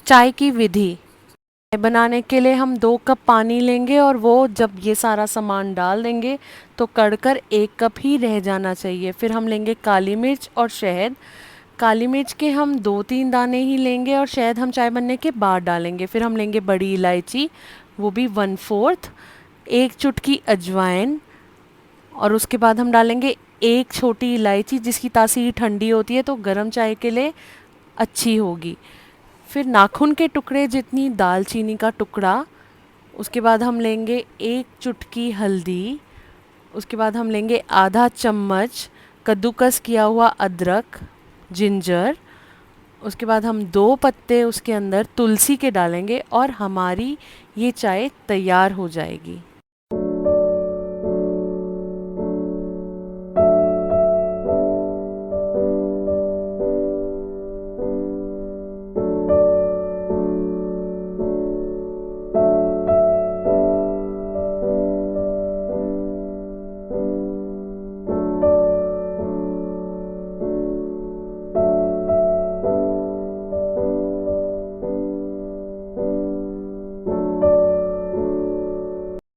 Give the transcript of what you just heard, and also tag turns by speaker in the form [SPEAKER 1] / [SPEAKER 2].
[SPEAKER 1] चाय की विधि। चाय बनाने के लिए हम 2 कप पानी लेंगे और वो जब ये सारा सामान डाल देंगे तो कड़कर 1 कप ही रह जाना चाहिए। फिर हम लेंगे काली मिर्च और शहद। काली मिर्च के हम 2-3 दाने ही लेंगे और शहद हम चाय बनने के बाद डालेंगे। फिर हम लेंगे बड़ी इलायची, वो भी 1/4, 1 चुटकी अजवाइन, और उसके बाद हम डालेंगे 1 छोटी इलायची जिसकी तासीर ठंडी होती है तो गर्म चाय के लिए अच्छी होगी। फिर नाखून के टुकड़े जितनी दालचीनी का टुकड़ा। उसके बाद हम लेंगे 1 चुटकी हल्दी। उसके बाद हम लेंगे आधा चम्मच कद्दूकस किया हुआ अदरक, जिंजर। उसके बाद हम 2 पत्ते उसके अंदर तुलसी के डालेंगे और हमारी ये चाय तैयार हो जाएगी।